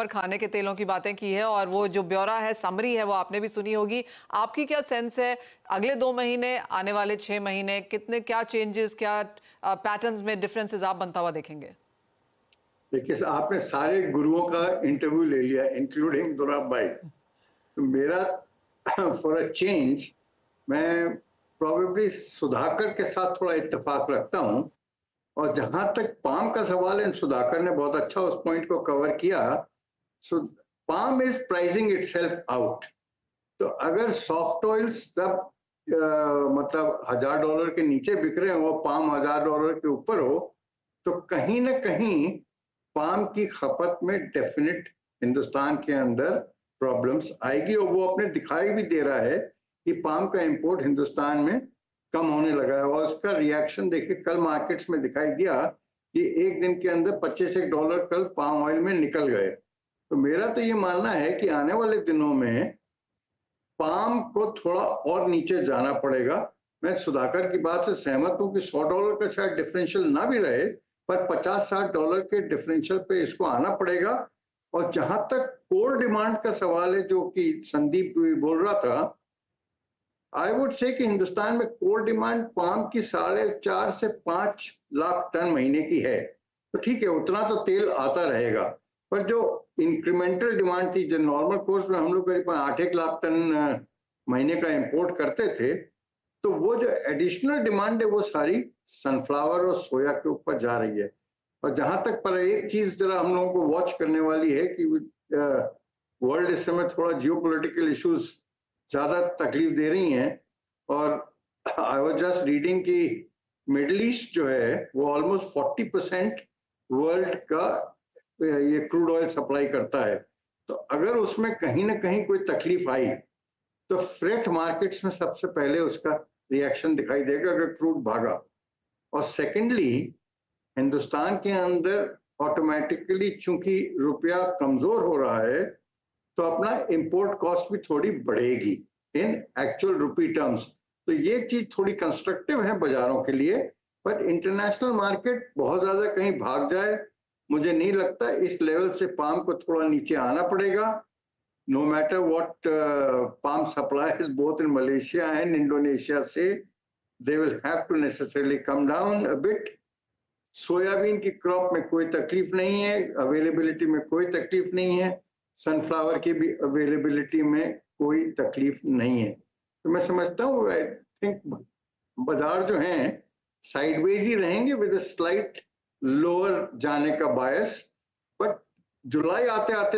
पर खाने के तेलों की बातें की है और वो जो ब्यौरा है, समरी है, वो आपने भी सुनी होगी। आपकी क्या सेंस है, अगले 2 महीने, आने वाले 6 महीने कितने, क्या चेंजेस, क्या पैटर्न्स में डिफरेंसेस आप बनता हुआ देखेंगे? देखिए, आपने सारे गुरुओं का इंटरव्यू ले लिया, इंक्लूडिंग दुराब भाई। तो मेरा फॉर अ चेंज, मैं प्रोबेबली सुधाकर के साथ थोड़ा इत्तेफाक रखता हूं। और जहां तक पाम का सवाल है, सुधाकर ने बहुत अच्छा उस पॉइंट को कवर किया। So palm is pricing itself out. तो अगर सॉफ्ट ऑयल्स सब मतलब $1000 के नीचे बिक रहे हो, पाम $1000 के ऊपर हो, तो कहीं ना कहीं पाम की खपत में डेफिनेट हिंदुस्तान के अंदर प्रॉब्लम्स आएगी। और वो अपने दिखाई भी दे रहा है कि पाम का इंपोर्ट हिंदुस्तान में कम होने लगा है। और उसका रिएक्शन देखिए, कल मार्केट्स में दिखाई दिया कि एक दिन के अंदर $25 कल पाम ऑयल में निकल गए। तो मेरा तो ये मानना है कि आने वाले दिनों में पाम को थोड़ा और नीचे जाना पड़ेगा। मैं सुधाकर की बात से सहमत हूं कि $100 का शायद डिफरेंशियल ना भी रहे, पर $50-60 के डिफरेंशियल पे इसको आना पड़ेगा। और जहां तक कोर डिमांड का सवाल है, जो कि संदीप भी बोल रहा था, आई वुड से कि हिंदुस्तान में कोर डिमांड पाम की 4.5 से 5 लाख टन महीने की है। तो ठीक है, उतना तो तेल आता रहेगा। पर जो इंक्रीमेंटल डिमांड थी, जो नॉर्मल कोर्स में हम लोग करीब 8-1 लाख टन महीने का इंपोर्ट करते थे, तो वो जो एडिशनल डिमांड है वो सारी सनफ्लावर और सोया के ऊपर जा रही है। और जहां तक, पर एक चीज जरा हम लोगों को वॉच करने वाली है कि वर्ल्ड इस समय थोड़ा जियोपॉलिटिकल इश्यूज ज्यादा तकलीफ दे रही हैं। और आई वाज जस्ट रीडिंग कि मिडिल ईस्ट जो है वो ऑलमोस्ट 40% वर्ल्ड का ये क्रूड ऑयल सप्लाई करता है। तो अगर उसमें कहीं ना कहीं कोई तकलीफ आई, तो फ्रेट मार्केट्स में सबसे पहले उसका रिएक्शन दिखाई देगा अगर क्रूड भागा। और सेकेंडली, हिंदुस्तान के अंदर ऑटोमेटिकली चूंकि रुपया कमजोर हो रहा है, तो अपना इंपोर्ट कॉस्ट भी थोड़ी बढ़ेगी इन एक्चुअल रुपी टर्म्स। तो ये चीज थोड़ी कंस्ट्रक्टिव है बाजारों के लिए। बट इंटरनेशनल मार्केट बहुत ज्यादा कहीं भाग जाए, मुझे नहीं लगता। इस लेवल से पाम को थोड़ा नीचे आना पड़ेगा। No matter what palm supplies both in Malaysia and Indonesia से, they will have to necessarily come down a bit. Soybean की क्रॉप में कोई तकलीफ नहीं है, अवेलेबिलिटी में कोई तकलीफ नहीं है, सनफ्लावर की भी अवेलेबिलिटी में कोई तकलीफ नहीं है। तो मैं समझता हूँ, आई थिंक बाजार जो हैं साइडवेज ही रहेंगे विद स्लाइट लोअर जाने का बायस। बट जुलाई आते आते